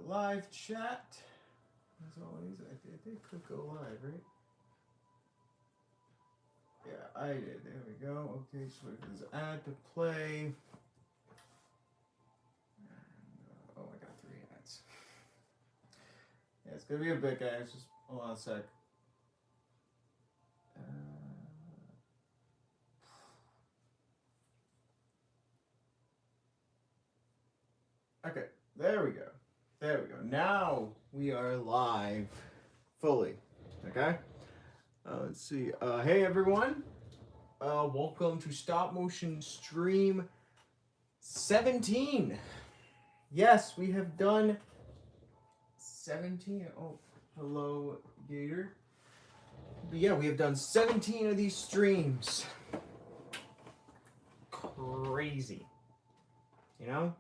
live chat. As always, I did click go live, right? Yeah, I did. There we go. Okay, so there's add to play. And, oh, I got 3 ads. Yeah, it's gonna be a bit, guys. Just hold on a sec. Okay, there we go. There we go. Now we are live fully. Okay? Let's see. Hey, everyone. Welcome to Stop Motion Stream 17. Yes, we have done 17. Oh, hello, Gator. But yeah, we have done 17 of these streams. Crazy. You know?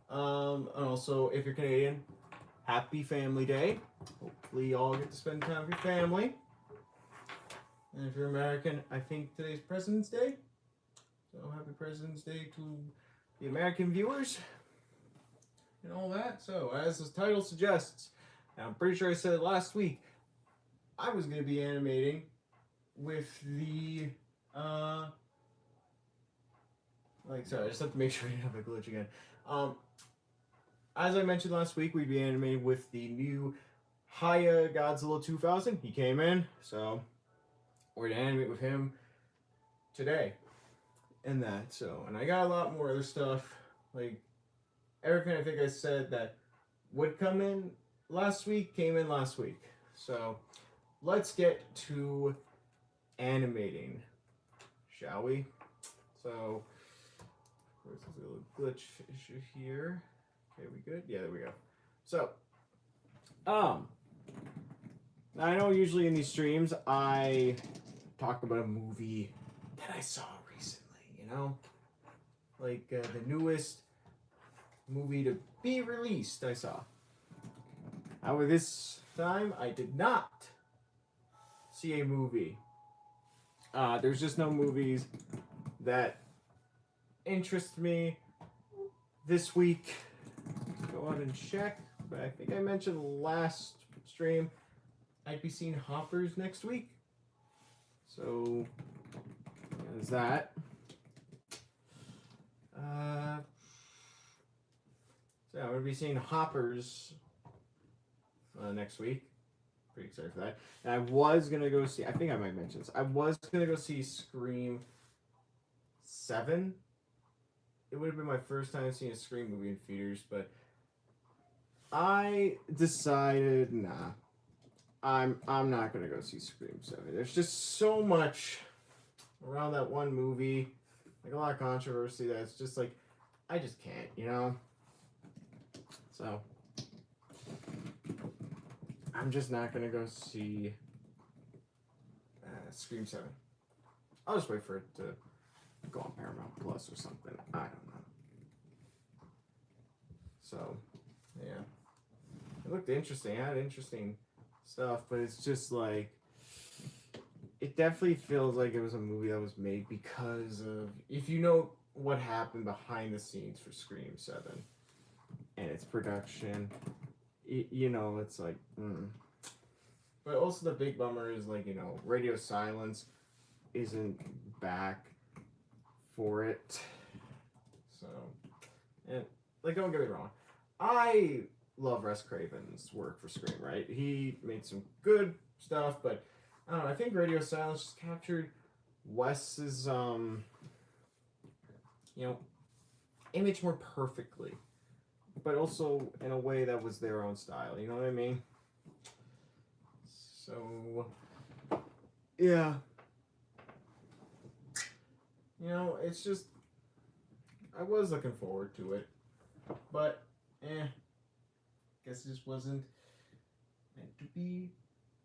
And also, if you're Canadian, happy Family Day. Hopefully you all get to spend time with your family. And if you're American, I think today's President's Day. So happy President's Day to the American viewers and all that. So as the title suggests, and I'm pretty sure I said it last week, I was going to be animating with the, sorry, I just have to make sure I didn't have a glitch again. As I mentioned last week, we'd be animating with the new Hiya Godzilla 2000. He came in, so we're gonna animate with him today. And that, so, and I got a lot more other stuff, like everything I think I said that would come in last week came in last week. So let's get to animating, shall we? So, of course, there's a little glitch issue here. Okay, we good? Yeah, there we go. So, I know usually in these streams I talk about a movie that I saw recently, you know? Like the newest movie to be released I saw. However, this time I did not see a movie. There's just no movies that interest me this week. Go out and check, but I think I mentioned last stream I'd be seeing Hoppers next week. So there's that. So I'm gonna be seeing Hoppers next week. Pretty excited for that. And I was gonna go see. I think I might mention this. I was gonna go see Scream 7. It would have been my first time seeing a Scream movie in theaters, but I decided, nah, I'm not gonna go see Scream 7. There's just so much around that one movie, like a lot of controversy that it's just like I just can't, you know. So I'm just not gonna go see Scream 7. I'll just wait for it to go on Paramount Plus or something. I don't know. So, yeah. It looked interesting. It had interesting stuff, but it's just like, it definitely feels like it was a movie that was made because of, if you know what happened behind the scenes for Scream 7 and its production, you know, it's like, But also the big bummer is, like, you know, Radio Silence isn't back for it. So, and, like, don't get me wrong, I love Wes Craven's work for Scream, right? He made some good stuff, but I don't know, I think Radio Silence just captured Wes's, you know, image more perfectly, but also in a way that was their own style, you know what I mean? So, yeah. You know, it's just, I was looking forward to it, but, guess it just wasn't meant to be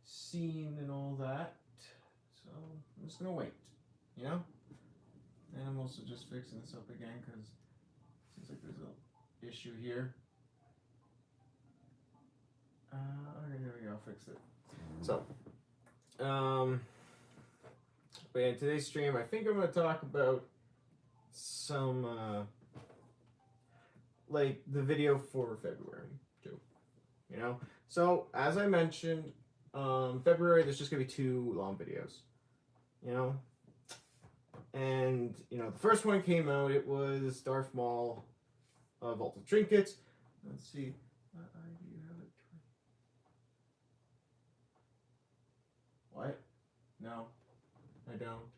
seen and all that, so I'm just gonna wait, you know? And I'm also just fixing this up again, because it seems like there's an issue here. Okay, there we go, I'll fix it. So, but yeah, today's stream, I think I'm going to talk about some, like, the video for February. too. You know? So, as I mentioned, February, there's just going to be 2 long videos. You know? And, you know, the first one came out, it was Darth Maul, Vault of Trinkets. Let's see. What eye do you have it? What? No, I don't.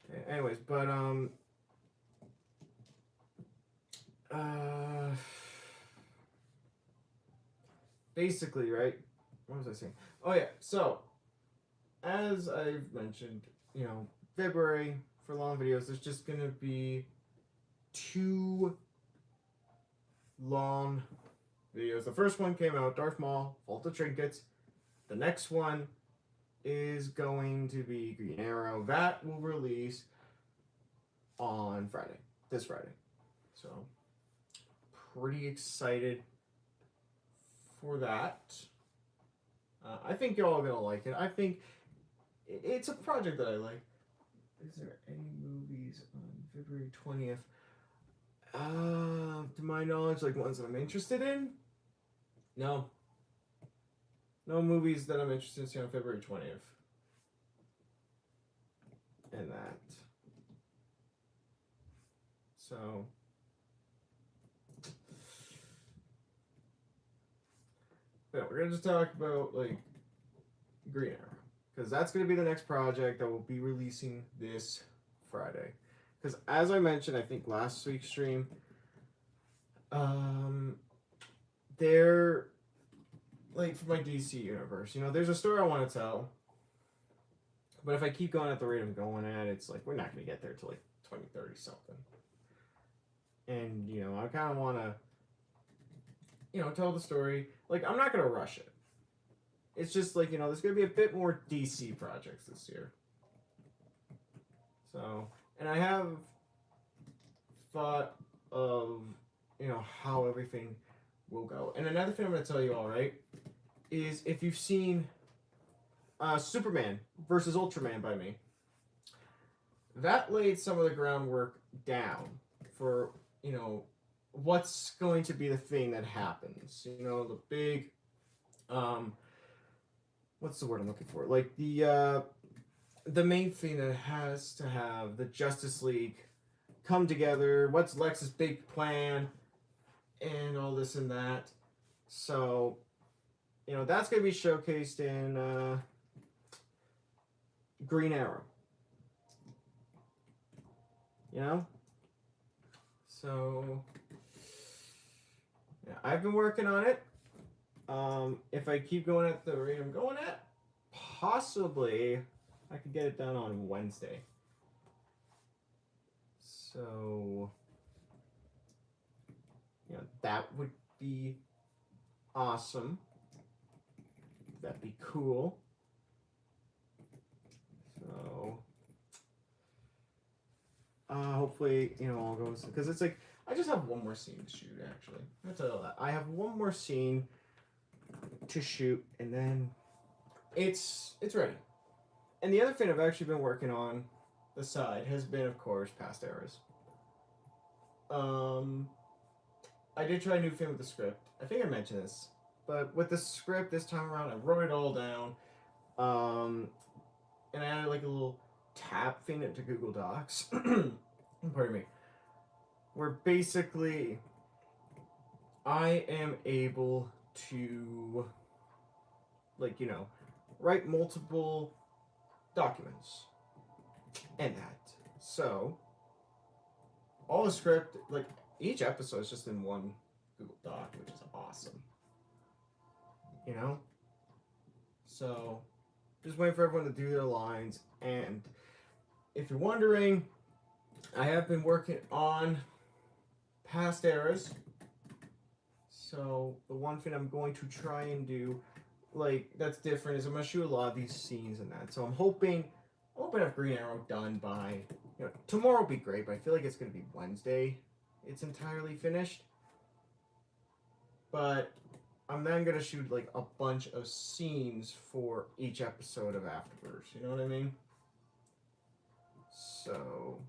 Okay, anyways, but, basically, right? What was I saying? Oh, yeah, so, as I've mentioned, you know, February for long videos, there's just gonna be 2 long videos. The first one came out, Darth Maul, Vault of Trinkets. The next one is going to be Green Arrow. That will release on Friday, this Friday. So, pretty excited for that. I think y'all are going to like it. I think it's a project that I like. Is there any movies on February 20th? To my knowledge, like ones that I'm interested in? No. No movies that I'm interested in seeing on February 20th. And that. So. Yeah, we're going to just talk about, like, Green Arrow. Because that's going to be the next project that will be releasing this Friday. Because as I mentioned, I think last week's stream, they're, like, for my DC universe, you know, there's a story I want to tell. But if I keep going at the rate I'm going at, it's like, we're not going to get there till, like, 2030 something. And, you know, I kind of want to, you know, tell the story. Like, I'm not going to rush it. It's just like, you know, there's going to be a bit more DC projects this year. So, and I have thought of, you know, how everything will go. And another thing I'm going to tell you all, right, is if you've seen Superman versus Ultraman by me, that laid some of the groundwork down for, you know, what's going to be the thing that happens. You know, the big, what's the word I'm looking for? Like the main thing that has to have the Justice League come together. What's Lex's big plan, and all this and that. So, you know, that's gonna be showcased in Green Arrow. You know? So, yeah, I've been working on it. If I keep going at the rate I'm going at, possibly I could get it done on Wednesday. So, you know, that would be awesome. That'd be cool. So, hopefully, you know, all goes, because it's like, I just have one more scene to shoot, actually. I'll tell you that. I have one more scene to shoot, and then it's ready. And the other thing I've actually been working on the side has been, of course, past eras. I did try a new thing with the script. I think I mentioned this, but with the script this time around, I wrote it all down, and I added like a little tab thing into Google Docs. Pardon me. Where basically I am able to, like, you know, write multiple documents and that. So, all the script, like, each episode is just in one Google Doc, which is awesome. You know? So, just waiting for everyone to do their lines. And if you're wondering, I have been working on past eras. So, the one thing I'm going to try and do, like, that's different is I'm going to shoot a lot of these scenes and that. So, I'm hoping to have Green Arrow done by, you know, tomorrow will be great, but I feel like it's going to be Wednesday. It's entirely finished. But I'm then going to shoot, like, a bunch of scenes for each episode of Afterverse. You know what I mean? So,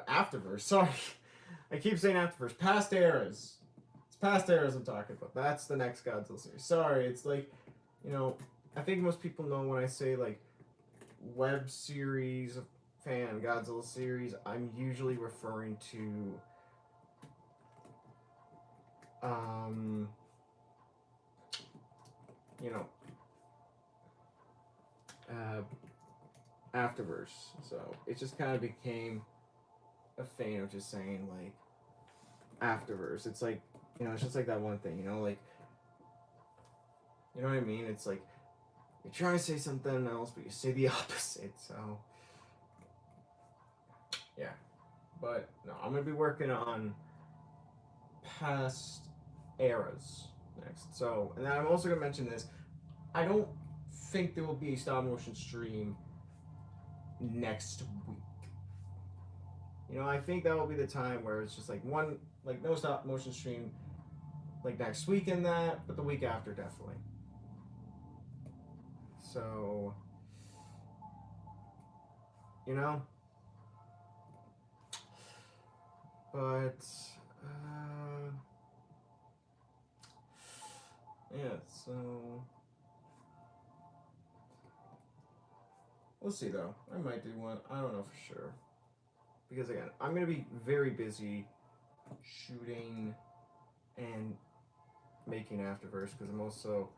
Afterverse, sorry. I keep saying Afterverse. Past eras. It's past eras I'm talking about. That's the next Godzilla series. Sorry, it's like, I think most people know when I say like web series fan Godzilla series, I'm usually referring to you know, Afterverse. So it just kind of became a thing of just saying like Afterverse. It's like, it's just like that one thing, like, you know what I mean? It's like you're trying to say something else, but you say the opposite. So yeah, but no, I'm gonna be working on past eras next. So, and then I'm also gonna mention this. I don't think there will be a stop motion stream next week. I think that will be the time where it's just like no stop motion stream like next week and that, but the week after definitely. So, but yeah, so we'll see though. I might do one. I don't know for sure. Because again, I'm going to be very busy shooting and making Afterverse because I'm also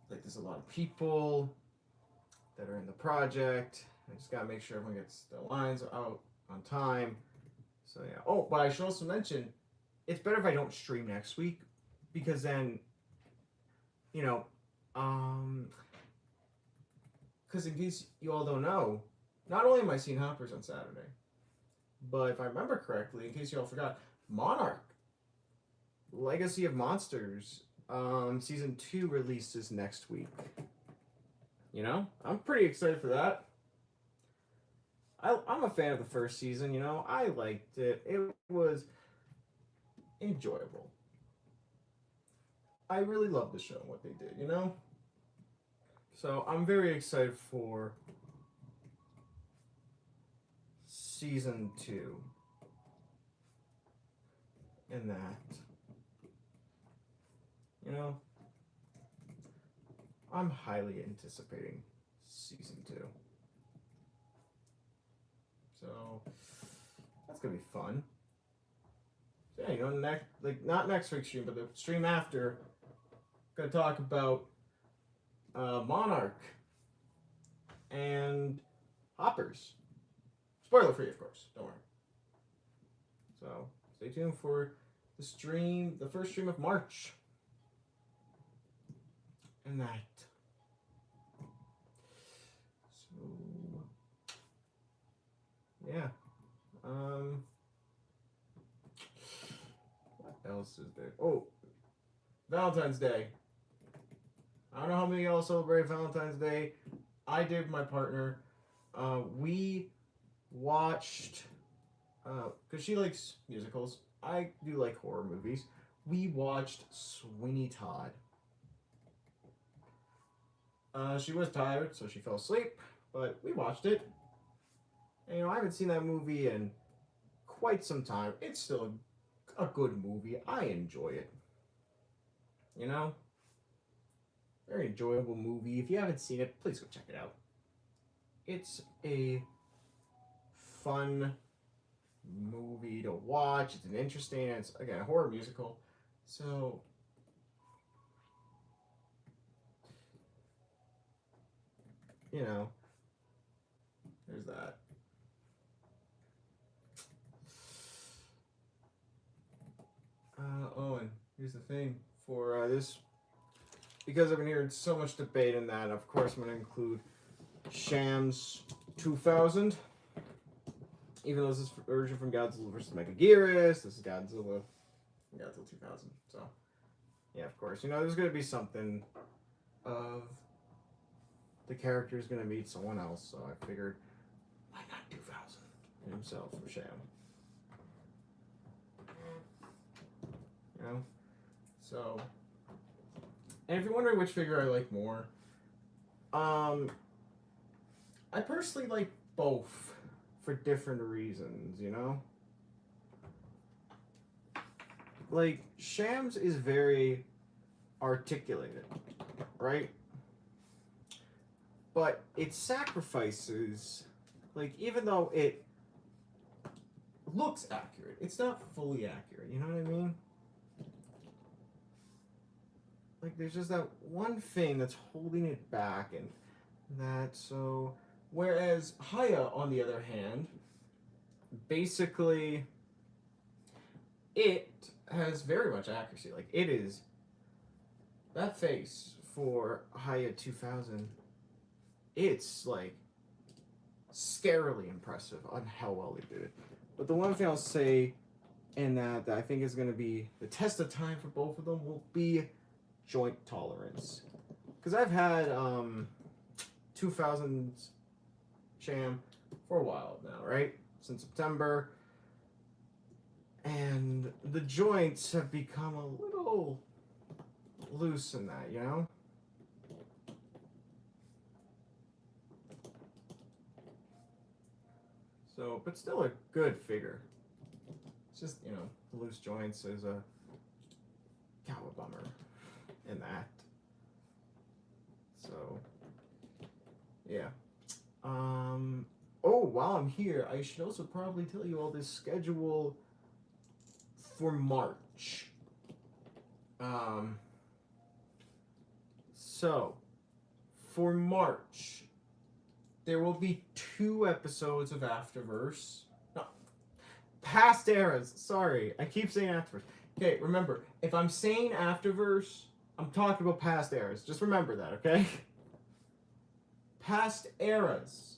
like there's a lot of people that are in the project. I just got to make sure everyone gets the lines out on time. So yeah. Oh, but I should also mention it's better if I don't stream next week because then because in case you all don't know, not only am I seeing Hoppers on Saturday, but if I remember correctly, in case you all forgot, Monarch, Legacy of Monsters, season 2 releases next week. I'm pretty excited for that. I'm a fan of the first season, I liked it. It was enjoyable. I really love the show and what they did, So I'm very excited for season 2 and that. I'm highly anticipating season 2. So that's gonna be fun. So yeah, not next week's stream, but the stream after, gonna talk about Monarch and Hoppers. Spoiler free, of course. Don't worry. So stay tuned for the stream, the first stream of March, and that. So yeah. What else is there? Oh, Valentine's Day. I don't know how many of y'all celebrate Valentine's Day. I did with my partner. We watched, because she likes musicals. I do like horror movies. We watched Sweeney Todd. She was tired, so she fell asleep, but we watched it. And, I haven't seen that movie in quite some time. It's still a good movie. I enjoy it. Very enjoyable movie. If you haven't seen it, please go check it out. It's a fun movie to watch. It's an interesting, it's again a horror musical. So there's that. And here's the thing for this, because I've been hearing so much debate in that. Of course, I'm going to include Shams 2000. Even though this is a version from Godzilla vs. Megaguirus, this is Godzilla 2000. So, yeah, of course. There's going to be something of the character's going to meet someone else. So I figured, why not 2000 himself for Sham? So, and if you're wondering which figure I like more, I personally like both for different reasons, like Shams is very articulated, right? But it sacrifices, like, even though it looks accurate, it's not fully accurate, you know what I mean? Like, there's just that one thing that's holding it back, and that, so. Whereas Hiya, on the other hand, basically, it has very much accuracy. Like, it is. That face for Hiya 2000, it's, like, scarily impressive on how well they did it. But the one thing I'll say, and that I think is going to be the test of time for both of them, will be joint tolerance. Because I've had 2000's Sham for a while now, right? Since September. And the joints have become a little loose in that, you know? So, but still a good figure. It's just, you know, the loose joints is a bummer in that. So, yeah. Oh, while I'm here, I should also probably tell you all this schedule for March. So, for March, there will be 2 episodes of Afterverse. No, Past Eras. Sorry, I keep saying Afterverse. Okay, remember, if I'm saying Afterverse, I'm talking about Past Eras. Just remember that, okay? Past Eras.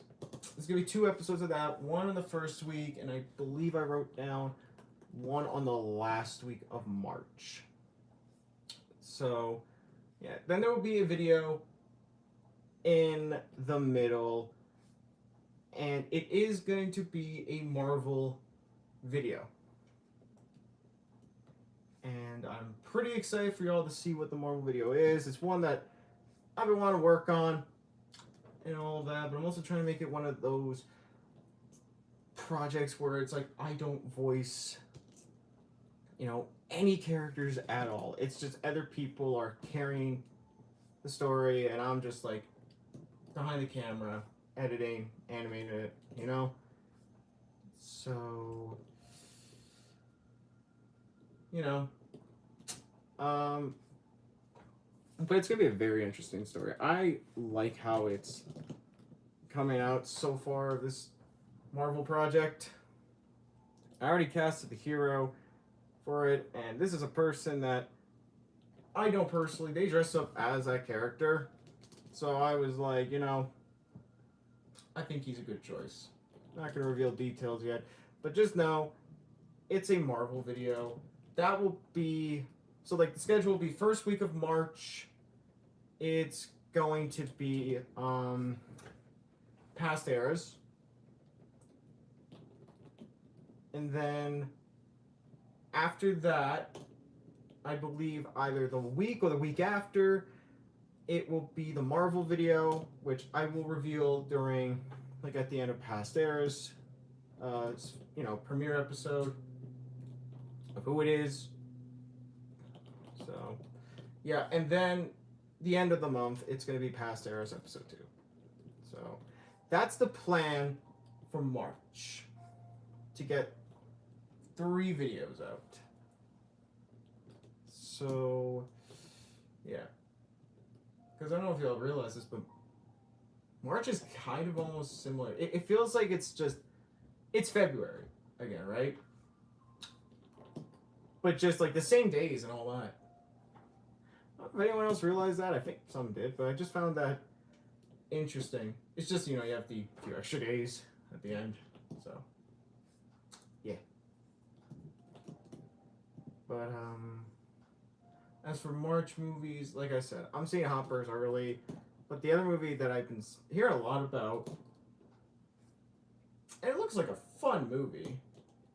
There's going to be 2 episodes of that. One in the first week, and I believe I wrote down one on the last week of March. So, yeah. Then there will be a video in the middle, and it is going to be a Marvel video. And I'm pretty excited for y'all to see what the Marvel video is. It's one that I've been wanting to work on and all that, but I'm also trying to make it one of those projects where it's like I don't voice, you know, any characters at all. It's just other people are carrying the story, and I'm just like behind the camera, editing, animating it, you know? So, you know, but it's gonna be a very interesting story. I like how it's coming out so far, this Marvel project. I already casted the hero for it, and this is a person that I know personally. They dress up as that character, so I was like, you know, I think he's a good choice. Not gonna reveal details yet, but just know it's a Marvel video. That will be, so like the schedule will be first week of March. It's going to be Past Eras. And then after that, I believe either the week or the week after, it will be the Marvel video, which I will reveal during, like, at the end of Past Eras, you know, premiere episode of who it is. So, yeah, and then the end of the month, it's going to be Past Eras episode 2. So, that's the plan for March, to get 3 videos out. So, yeah. Because I don't know if y'all realize this, but March is kind of almost similar. It feels like it's just, it's February again, right? But just like the same days and all that. I don't know if anyone else realized that. I think some did, but I just found that interesting. It's just, you know, you have the few extra days at the end. So, yeah. But, as for March movies, like I said, I'm seeing Hoppers early. But the other movie that I've been hearing a lot about, and it looks like a fun movie,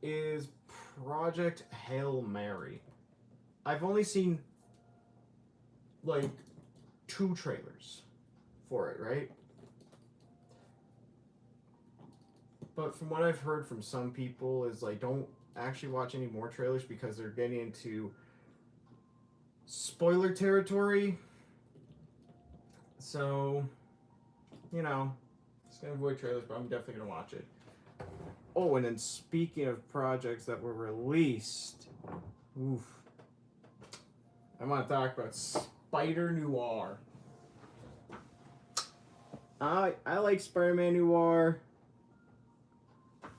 is Project Hail Mary. I've only seen, like, 2 trailers for it, right? But from what I've heard from some people is, like, don't actually watch any more trailers because they're getting into spoiler territory. So, you know, just gonna avoid trailers, but I'm definitely gonna watch it. Oh, and then speaking of projects that were released, oof, I want to talk about Spider Noir. I like Spider-Man Noir.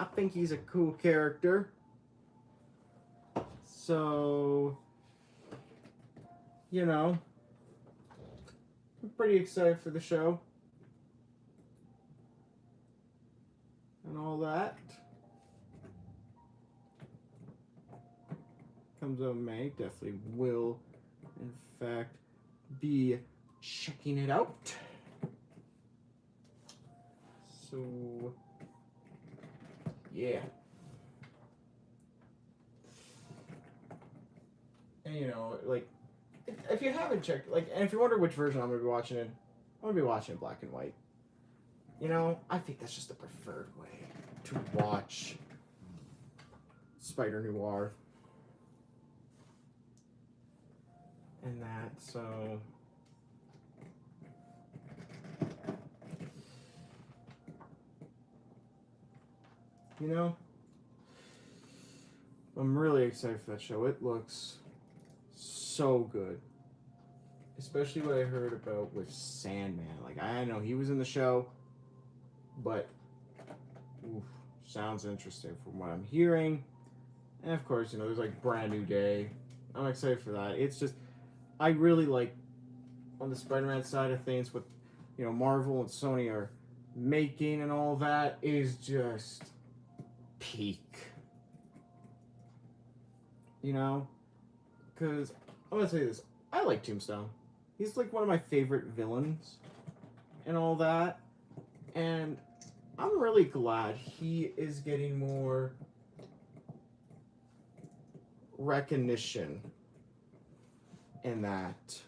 I think he's a cool character. So, you know, I'm pretty excited for the show. And all that. Comes out in May. Definitely will, in fact, be checking it out. So, yeah. And you know, like, if you haven't checked, like, and if you wonder which version I'm gonna be watching in, I'm gonna be watching in black and white. You know, I think that's just the preferred way to watch Spider Noir. And that, so. You know, I'm really excited for that show. It looks so good. Especially what I heard about with Sandman. Like, I know he was in the show, but oof, sounds interesting from what I'm hearing. And of course, you know, there's like Brand New Day. I'm excited for that. It's just, I really like on the Spider-Man side of things what, you know, Marvel and Sony are making and all that is just peak. You know? Because, I'm going to say this. I like Tombstone. He's like one of my favorite villains and all that. And I'm really glad he is getting more recognition in that.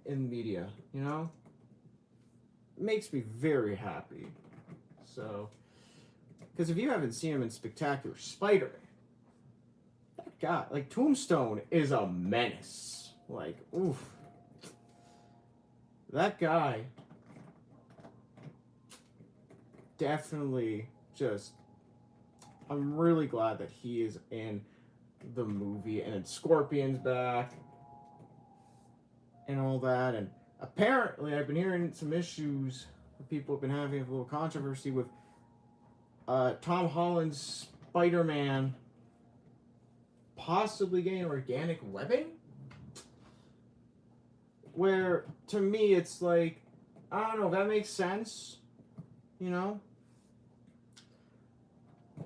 In media, you know? It makes me very happy. So, because if you haven't seen him in Spectacular Spider-Man, that guy, like, Tombstone is a menace. Like, oof. That guy definitely just, I'm really glad that he is in the movie, and then Scorpion's back and all that. And apparently I've been hearing some issues, people have been having a little controversy with Tom Holland's Spider-Man possibly getting organic webbing, where to me it's like, I don't know, that makes sense, you know?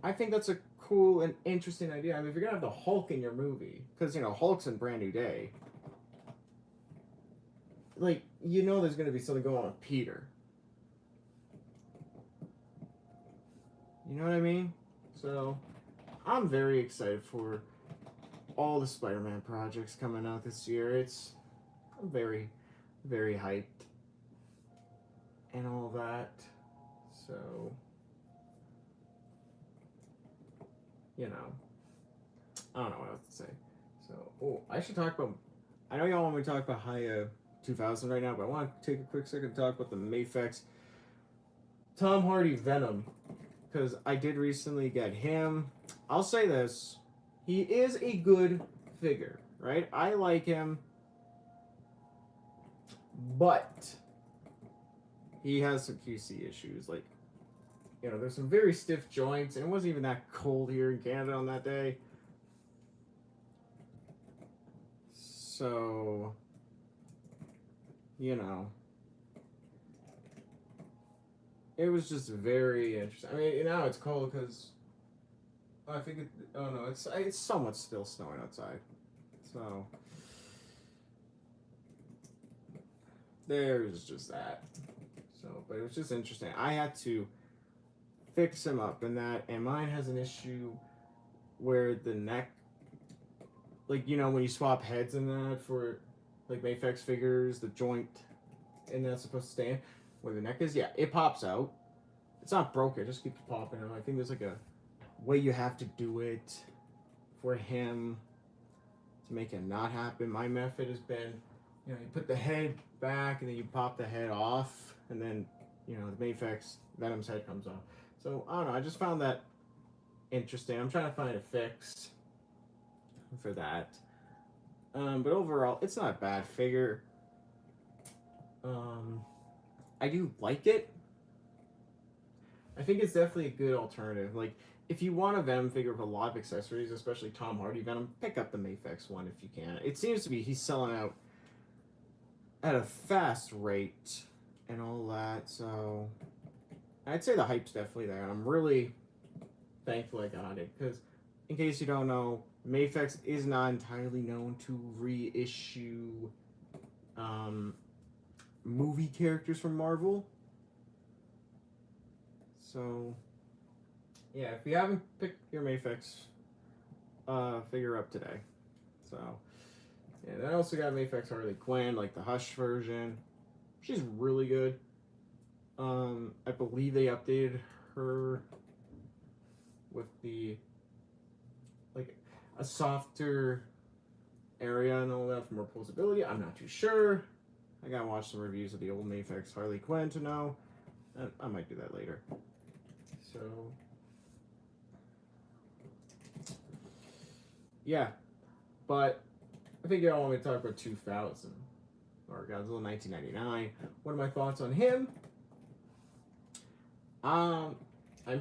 I think that's a cool and interesting idea. I mean, if you're gonna have the Hulk in your movie, because, you know, Hulk's in Brand New Day, like, you know there's gonna be something going on with Peter. You know what I mean? So, I'm very excited for all the Spider-Man projects coming out this year. I'm very, very hyped. And all that. So, you know, I don't know what else to say. So, I should talk about, I know y'all want me to talk about Hiya 2000 right now, but I want to take a quick second to talk about the Mafex Tom Hardy Venom, because I did recently get him. I'll say this, he is a good figure, right? I like him, but he has some QC issues. Like, you know, there's some very stiff joints, and it wasn't even that cold here in Canada on that day. So, you know, it was just very interesting. I mean, now it's cold because I think it's somewhat still snowing outside. So, there's just that. So, but it was just interesting. I had to fix him up and that, and mine has an issue where the neck, like, you know, when you swap heads and that for, like, Mafex figures, the joint and that's supposed to stay in, where the neck is, yeah, it pops out. It's not broken, it just keeps popping. And I think there's like a way you have to do it for him to make it not happen. My method has been, you put the head back and then you pop the head off, and then, the Mayfix Venom's head comes off. So, I don't know, I just found that interesting. I'm trying to find a fix for that. But overall, it's not a bad figure. I do like it. I think it's definitely a good alternative. Like, if you want a Venom figure with a lot of accessories, especially Tom Hardy Venom, pick up the Mayfix one if you can. It seems to be he's selling out at a fast rate and all that, so I'd say the hype's definitely there, and I'm really thankful I got it, because in case you don't know, Mayfix is not entirely known to reissue movie characters from Marvel. So, yeah, if you haven't picked your Mayfix figure up today. So, yeah, I also got Mayfix Harley Quinn, like the Hush version. She's really good. I believe they updated her with the, like, a softer area and all that for more posability. I'm not too sure. I gotta watch some reviews of the old Mayfix Harley Quinn to know. I might do that later. So, yeah. But I think y'all want me to talk about 2000 or Godzilla 1999. What are my thoughts on him? I'm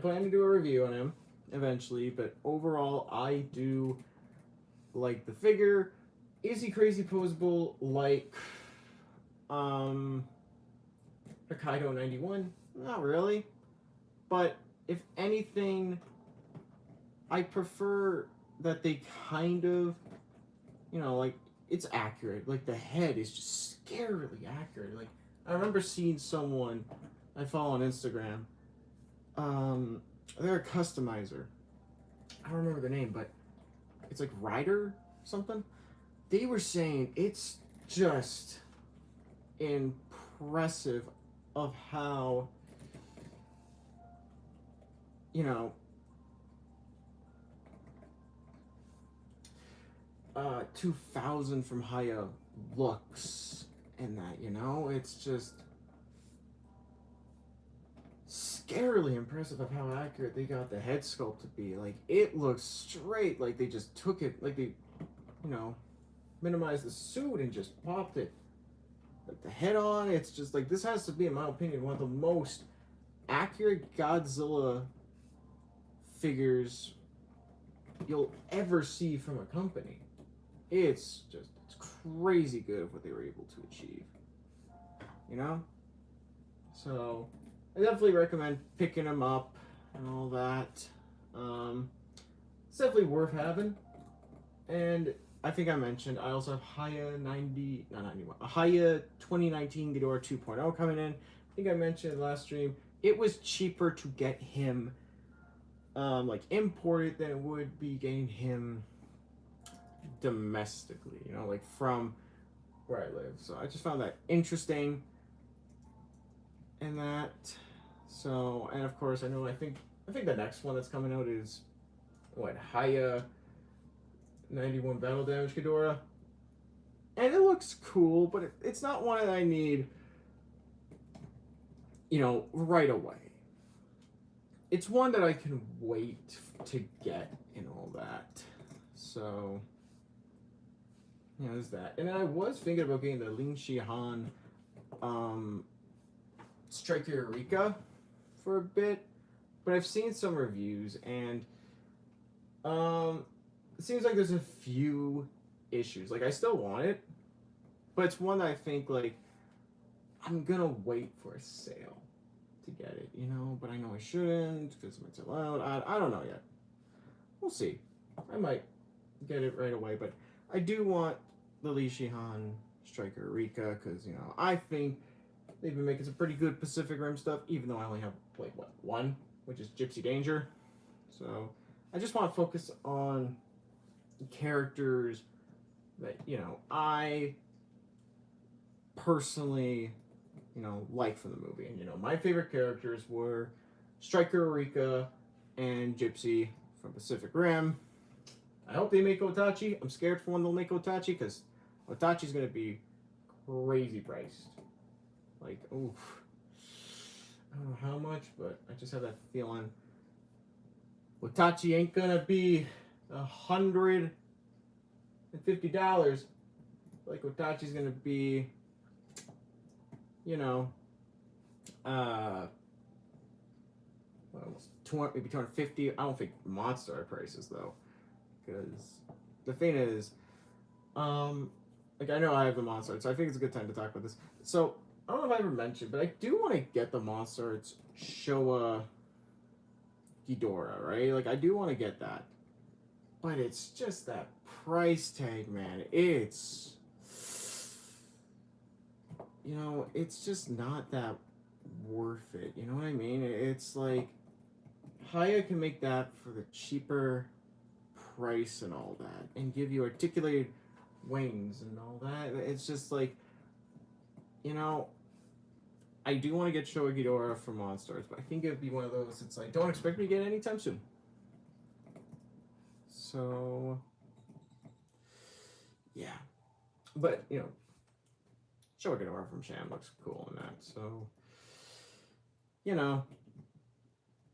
planning to do a review on him eventually, but overall, I do like the figure. Is he crazy posable like Hokkaido 91? Not really. But if anything, I prefer that they kind of, like, it's accurate. Like, the head is just scarily accurate. Like, I remember seeing someone I follow on Instagram. They're a customizer. I don't remember their name, but it's like Ryder something. They were saying it's just impressive of how, 2000 from Hiya looks in that, it's just scarily impressive of how accurate they got the head sculpt to be. Like, it looks straight, like they just took it, like they, minimized the suit and just popped it, like, the head on. It's just like, this has to be, in my opinion, one of the most accurate Godzilla figures you'll ever see from a company. It's crazy good what they were able to achieve, so I definitely recommend picking them up and all that. It's definitely worth having. And I think I mentioned I also have Hiya 2019 Ghidorah 2.0 coming in. I think I mentioned last stream, it was cheaper to get him like imported than it would be getting him domestically, like from where I live. So I just found that interesting. And that, so, and of course, I think the next one that's coming out is what, Hiya 91 Battle Damage Ghidorah, and it looks cool, but it's not one that I need, right away. It's one that I can wait to get and all that. So, there's that. And I was thinking about getting the Lin Shihan Striker Eureka for a bit, but I've seen some reviews, and it seems like there's a few issues. Like, I still want it, but it's one that I think, like, I'm gonna wait for a sale to get it, but I know I shouldn't because it's allowed. I don't know yet. We'll see. I might get it right away, but I do want the Li Shihan Striker Eureka because, I think they've been making some pretty good Pacific Rim stuff, even though I only have, like, one, which is Gypsy Danger. So I just want to focus on characters that, I personally, like from the movie. And, my favorite characters were Striker Eureka and Gypsy from Pacific Rim. I hope they make Otachi. I'm scared for when they'll make Otachi because Otachi's gonna be crazy priced. Like, oof. I don't know how much, but I just have that feeling. Otachi ain't gonna be $150. Like Otachi's gonna be, you know, almost 200, maybe 250. I don't think monster prices though, because the thing is, like I know I have the monster art, so I think it's a good time to talk about this. So I don't know if I ever mentioned, but I do want to get the monster arts Showa Ghidorah, right? Like I do want to get that, but it's just that price tag, man. It's, you know, it's just not that worth it. You know what I mean? It's like Hiya can make that for the cheaper price and all that, and give you articulated wings and all that. It's just like, you know, I do want to get Showa Ghidorah for Monstars, but I think it'd be one of those. It's like, don't expect me to get it anytime soon. So, yeah, but you know, Showa Ghidorah from Sham looks cool in that. So, you know,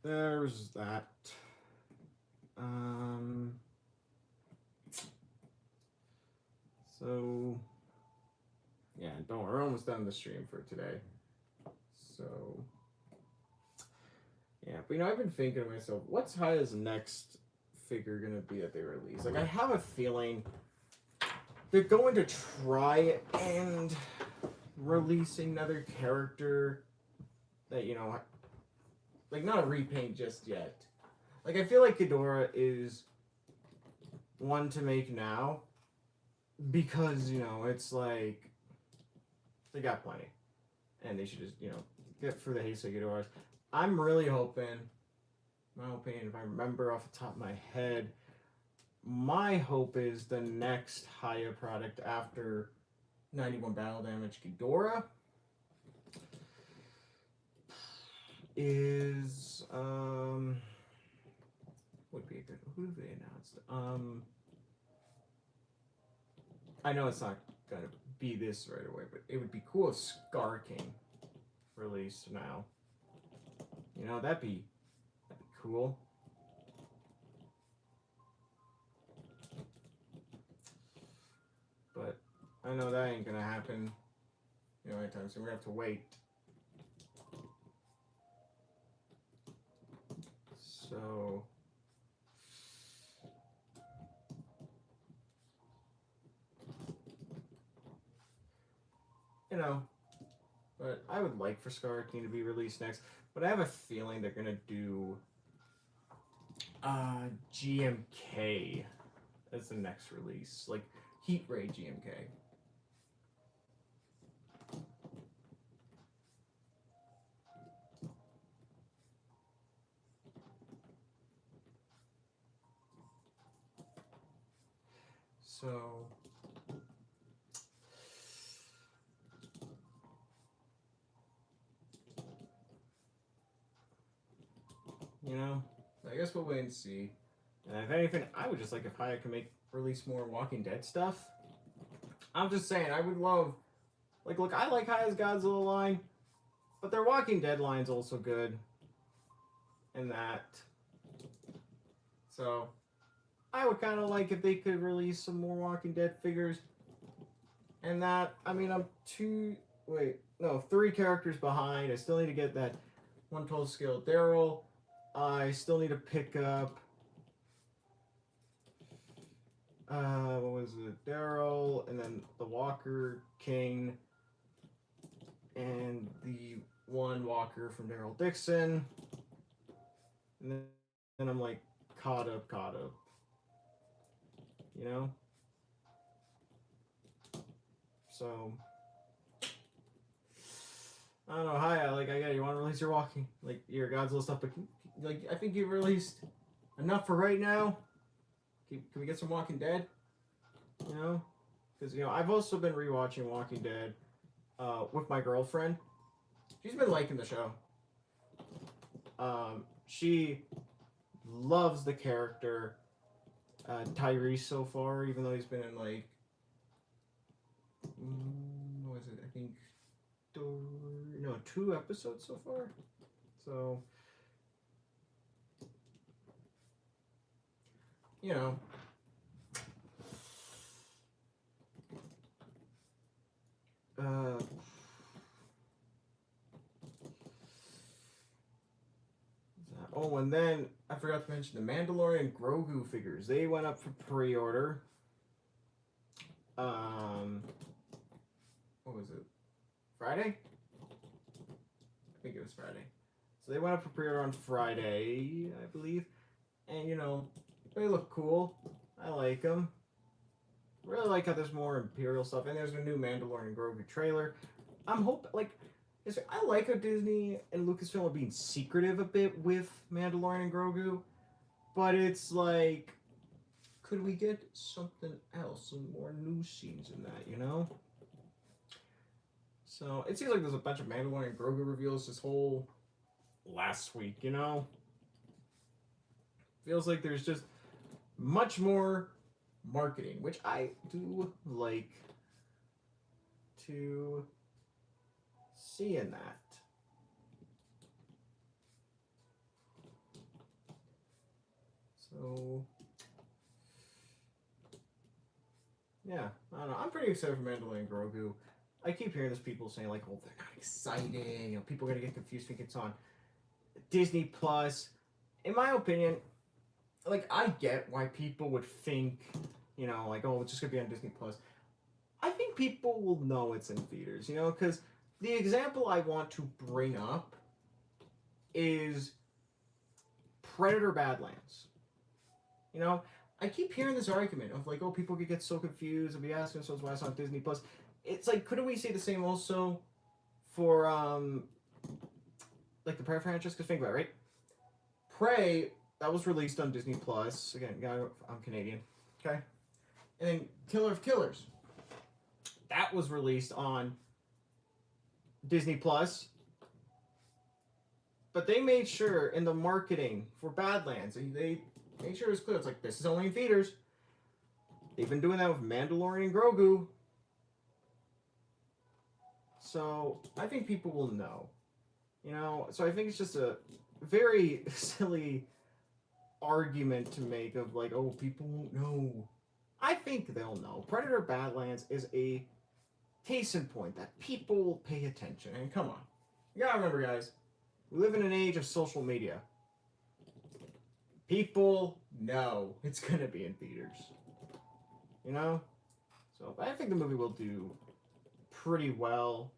there's that. So, yeah, don't worry, we're almost done the stream for today. So, yeah, but you know, I've been thinking to myself, what's Hiya's next figure gonna be that they release? Like, I have a feeling they're going to try and release another character that, you know, like not a repaint just yet. Like, I feel like Ghidorah is one to make now because, you know, it's like they got plenty and they should just, you know, get for the Heisei Ghidorahs. I'm really hoping, my opinion, if I remember off the top of my head, my hope is the next Hiya product after 91 Battle Damage Ghidorah is would be a good, who have they announced? I know it's not gonna be this right away, but it would be cool if Scar King released now. You know, that'd be cool. But I know that ain't gonna happen, you know, anytime soon. We're gonna have to wait. So, you know, but I would like for Scar King to be released next. But I have a feeling they're gonna do GMK as the next release, like Heat Ray GMK. So, you know, I guess we'll wait and see. And if anything, I would just like if Hiya can release more Walking Dead stuff. I'm just saying, I would love, like, look, I like Hiya's Godzilla line, but their Walking Dead line's also good. And that. So, I would kind of like if they could release some more Walking Dead figures. And that, I mean, I'm 3 characters behind. I still need to get that 112 scale Daryl. I still need to pick up, what was it? Daryl, and then the Walker King, and the one Walker from Daryl Dixon. And then I'm like caught up. You know? So, I don't know, Hiya, like, you want to release your your Godzilla stuff, but I think you've released enough for right now. Can we get some Walking Dead? You know? Because, you know, I've also been rewatching Walking Dead with my girlfriend. She's been liking the show. She loves the character Tyrese so far, even though he's been in like what was it? I think no 2 episodes so far. So you know. Uh, oh, and then I forgot to mention the Mandalorian Grogu figures. They went up for pre-order. What was it? Friday? I think it was Friday. So they went up for pre-order on Friday, I believe. And you know, they look cool. I like them. Really like how there's more Imperial stuff, and there's a new Mandalorian Grogu trailer. I'm hoping, like, I like how Disney and Lucasfilm are being secretive a bit with Mandalorian and Grogu, but it's like, could we get something else, some more new scenes in that, you know? So it seems like there's a bunch of Mandalorian and Grogu reveals this whole last week, you know? Feels like there's just much more marketing, which I do like to see in that. So yeah, I don't know. I'm pretty excited for Mandalorian and Grogu. I keep hearing this people saying like, "Oh, they're not exciting." You know, people are gonna get confused if it's on Disney Plus. In my opinion, like I get why people would think, you know, like, "Oh, it's just gonna be on Disney Plus." I think people will know it's in theaters, you know, because the example I want to bring up is Predator Badlands. You know, I keep hearing this argument of like, oh, people could get so confused and be asking themselves why it's on Disney Plus. It's like, couldn't we say the same also for like the Prey franchise? Because think about it, right? Prey, that was released on Disney Plus. Again, I'm Canadian, okay? And then Killer of Killers, that was released on Disney Plus. But they made sure in the marketing for Badlands, they made sure it was clear. It's like, this is only in theaters. They've been doing that with Mandalorian and Grogu. So I think people will know. You know, so I think it's just a very silly argument to make of like, oh, people won't know. I think they'll know. Predator Badlands is a case in point that people pay attention. And come on. You gotta remember, guys, we live in an age of social media. People know it's gonna be in theaters. You know? So I think the movie will do pretty well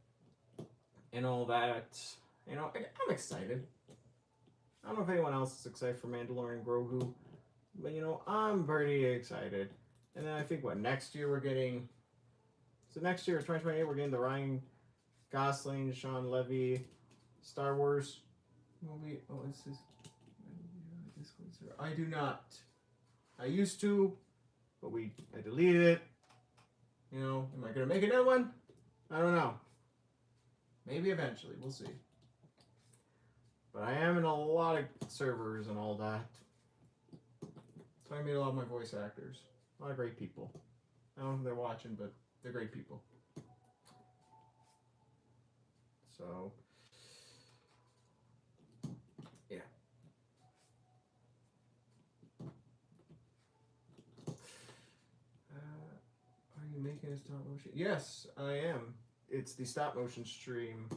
and all that. You know, I'm excited. I don't know if anyone else is excited for Mandalorian Grogu, but you know, I'm pretty excited. And then I think next year we're getting. So next year, 2028, we're getting the Ryan Gosling, Sean Levy, Star Wars movie. Oh, is this? I do not. I used to, but I deleted it. You know, am I gonna make another one? I don't know. Maybe eventually, we'll see. But I am in a lot of servers and all that. So I meet a lot of my voice actors. A lot of great people. I don't know if they're watching, but they're great people. So, yeah. Are you making a stop motion? Yes, I am. It's the stop motion stream.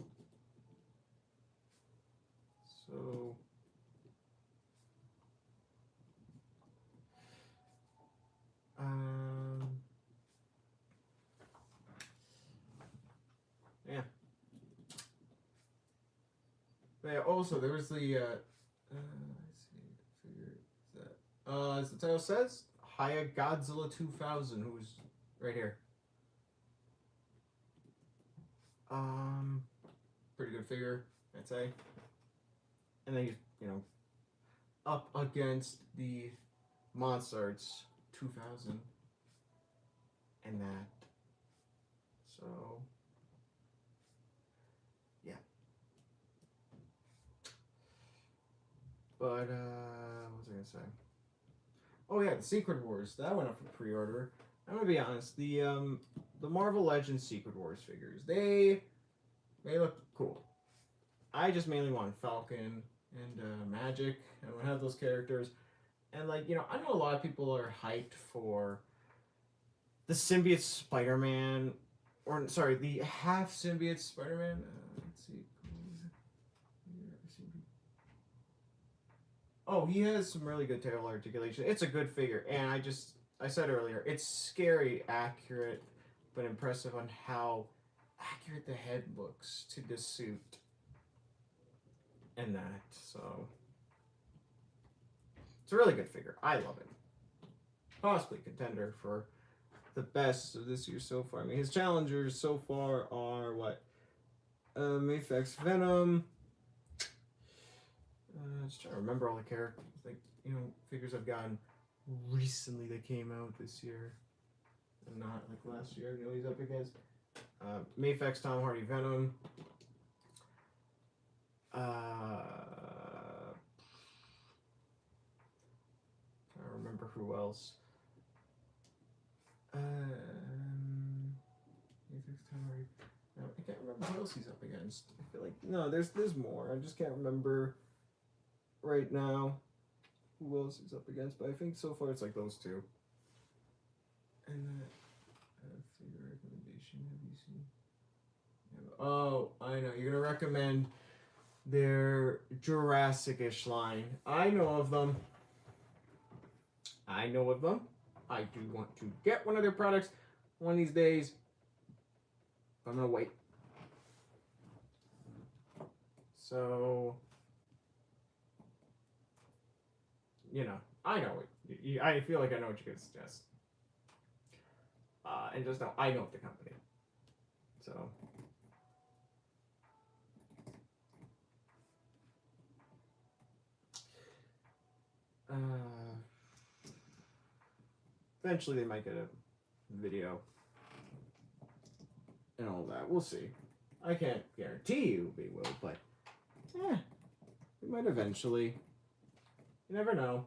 So, yeah. But yeah, also there was the let's see, figure that as the title says, Hiya Godzilla 2000, who's right here. Pretty good figure, I'd say. And then he's, you know, up against the Monstars 2000 and that. So, yeah. But, what was I gonna say? Oh yeah, the Secret Wars. That went up for pre-order. I'm gonna be honest. The Marvel Legends Secret Wars figures. They look cool. I just mainly want Falcon and Magic. I don't have those characters. And like, I know a lot of people are hyped for the symbiote Spider-Man, or sorry, the half symbiote Spider-Man. Let's see. Oh, he has some really good tail articulation. It's a good figure, and I said earlier, it's scary, accurate, but impressive on how accurate the head looks to the suit and that. So it's a really good figure. I love it. Possibly contender for the best of this year so far. I mean, his challengers so far are what? Mayfex Venom. Just trying to remember all the characters, like, figures I've gotten recently that came out this year, and not like last year. I know he's up against Mayfex Tom Hardy Venom. I don't remember who else. Mayfex Tom Hardy. No, I can't remember who else he's up against. I feel like there's more. I just can't remember right now who else he's up against, but I think so far it's like those two. And figure recommendation, have you seen? Oh, I know, you're gonna recommend their Jurassic-ish line. I know of them. I do want to get one of their products one of these days. I'm gonna wait. So I know it. I feel like I know what you're gonna suggest. And just know I know the company. So eventually they might get a video and all that. We'll see. I can't guarantee you we will, but we might eventually. You never know.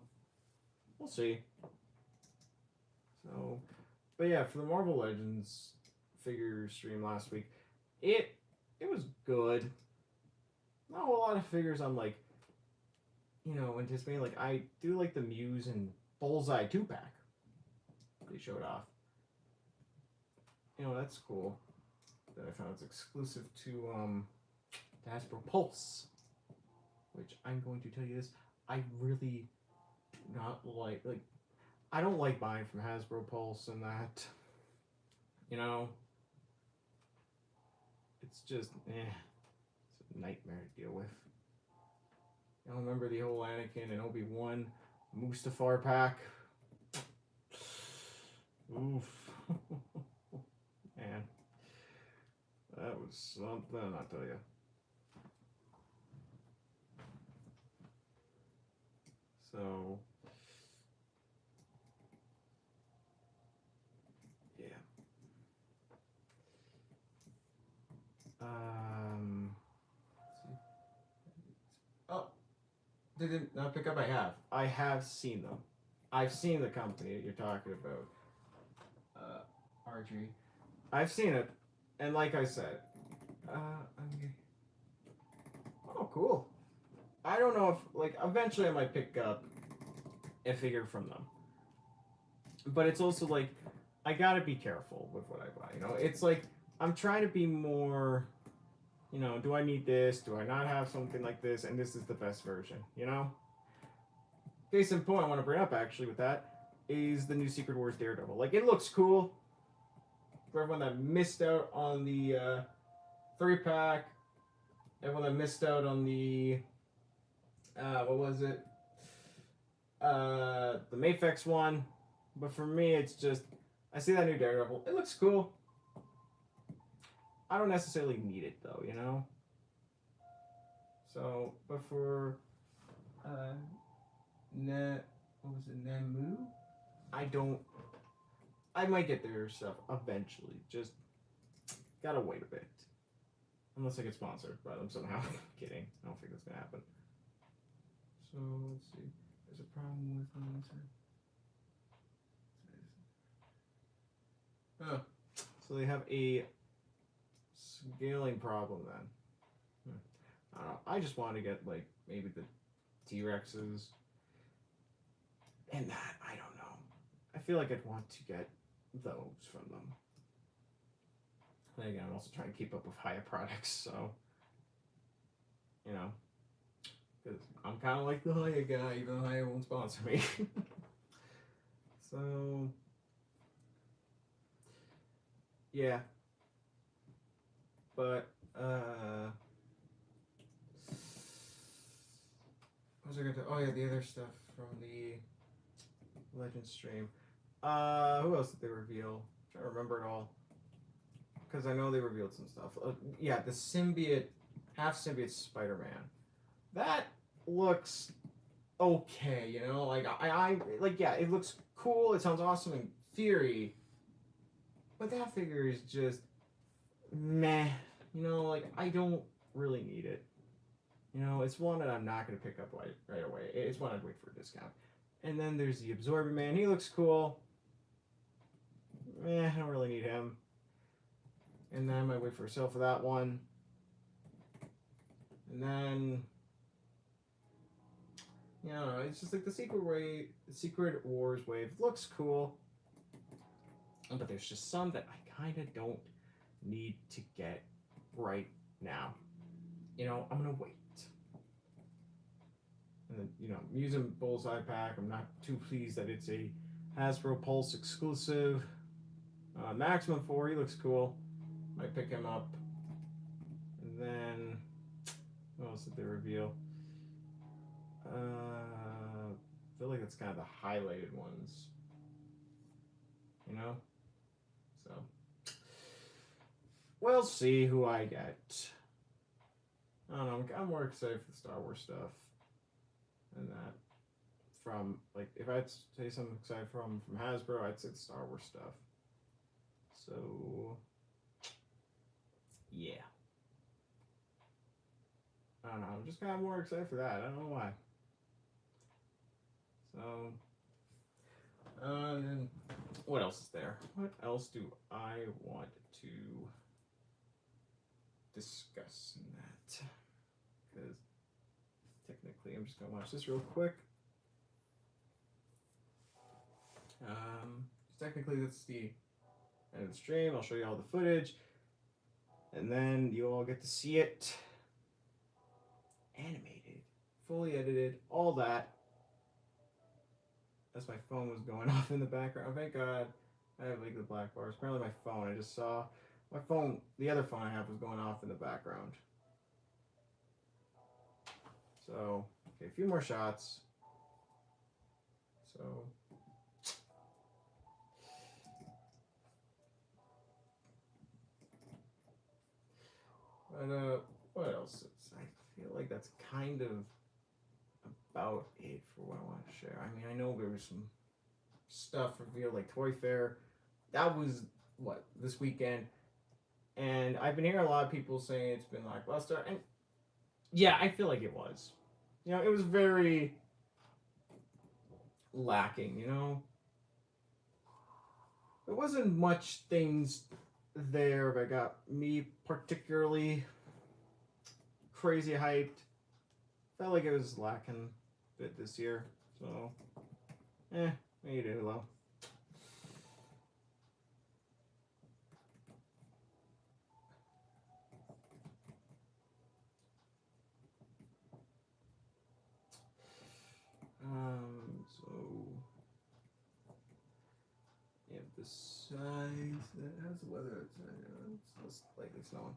We'll see. So, but yeah, for the Marvel Legends figure stream last week, it was good. Not a lot of figures I'm like, anticipating. Like, I do like the Muse and Bullseye 2-pack they showed off. That's cool. That I found it's exclusive to Hasbro Pulse, which I'm going to tell you this. I really do not like I don't like buying from Hasbro Pulse and that. It's just it's a nightmare to deal with. I remember the whole Anakin and Obi-Wan Mustafar pack. Oof. Man. That was something, I'll tell you. So, yeah. Oh, they did not pick up. I have seen them. I've seen the company that you're talking about. Archery. I've seen it, and like I said, oh, cool. I don't know if, eventually I might pick up a figure from them. But it's also, I gotta be careful with what I buy, It's I'm trying to be more, do I need this? Do I not have something like this? And this is the best version, Case in point I want to bring up, actually, with that, is the new Secret Wars Daredevil. It looks cool. For everyone that missed out on the 3-pack, everyone that missed out on the what was it? The Mayfex one. But for me, it's just, I see that new Daredevil. It looks cool. I don't necessarily need it, though, So, but for, what was it, Nemu? I might get their stuff eventually. Just gotta wait a bit. Unless I get sponsored by them somehow. I'm kidding. I don't think that's gonna happen. So let's see. There's a problem with oh, so they have a scaling problem then. I don't know. I just want to get like maybe the T-Rexes and that. I don't know. I feel like I'd want to get those from them. And again, I'm also trying to keep up with Hiya products, so you know, because I'm kind of like the Hiya guy, even though Hiya won't sponsor me. So yeah, but what was I going to? Oh yeah, the other stuff from the Legend stream. Who else did they reveal? I'm trying to remember it all. Because I know they revealed some stuff. Yeah, the symbiote, half symbiote Spider-Man. That looks okay, you know? Like, I like, yeah, it looks cool. It sounds awesome in theory. But that figure is just meh. You know, like, I don't really need it. You know, it's one that I'm not going to pick up right away. It's one I'd wait for a discount. And then there's the Absorbing Man. He looks cool. I don't really need him. And then I might wait for a sale for that one. And then, you know, it's just like the Secret Wars wave looks cool. But there's just some that I kind of don't need to get right now. You know, I'm going to wait. And then, you know, I'm using Bullseye Pack. I'm not too pleased that it's a Hasbro Pulse exclusive. Maximum 4, he looks cool. Might pick him up. And then, what else did they reveal? I feel like that's kind of the highlighted ones. You know? So, we'll see who I get. I don't know, I'm more excited for the Star Wars stuff. And that. From, like, if I had to say something excited from Hasbro, I'd say the Star Wars stuff. So, yeah. I don't know. I'm just kind of more excited for that. I don't know why. So, and what else is there? What else do I want to discuss in that? Because technically, I'm just gonna watch this real quick. Technically, that's the end of the stream. I'll show you all the footage, and then you all get to see it animated, fully edited, all that. As my phone was going off in the background. Thank God I have like the black bars. Apparently my phone, I just saw my phone, the other phone I have was going off in the background. So, okay, a few more shots. So, but what else? I feel like that's kind of about it for what I want to share. I mean, I know there was some stuff revealed like Toy Fair. That was what, this weekend, and I've been hearing a lot of people saying it's been lackluster, and yeah, I feel like it was. You know, it was very lacking. You know, there wasn't much things there that got me particularly crazy hyped. Felt like it was lacking a bit this year, so maybe do though. So yeah, the size. How's the weather outside? It's likely snowing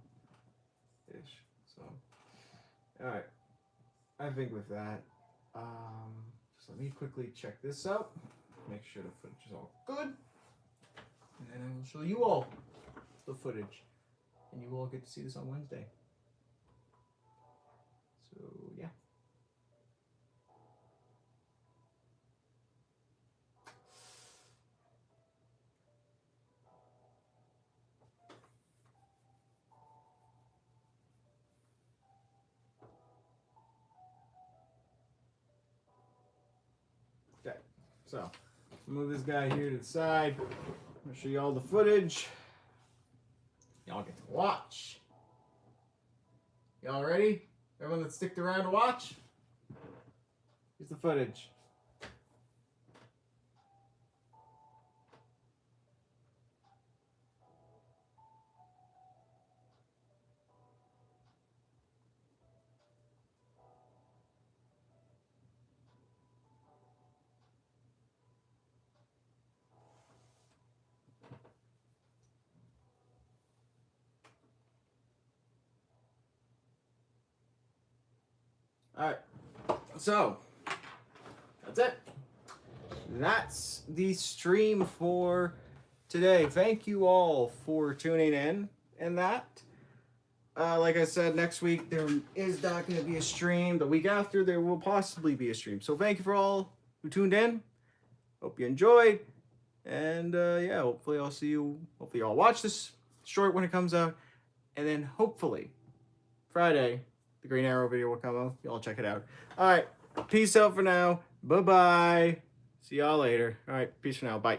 ish. So, all right. I think with that, just let me quickly check this out. Make sure the footage is all good, and then I will show you all the footage, and you all get to see this on Wednesday. So yeah. So, move this guy here to the side. I'm gonna show you all the footage. Y'all get to watch. Y'all ready? Everyone that sticked around to watch? Here's the footage. Alright, so that's it. That's the stream for today. Thank you all for tuning in and that. Like I said, next week there is not going to be a stream. The week after there will possibly be a stream. So thank you for all who tuned in. Hope you enjoyed. And yeah, hopefully I'll see you. Hopefully y'all watch this short when it comes out. And then hopefully Friday, the Green Arrow video will come out. Y'all check it out. All right. Peace out for now. Bye-bye. See y'all later. All right. Peace for now. Bye.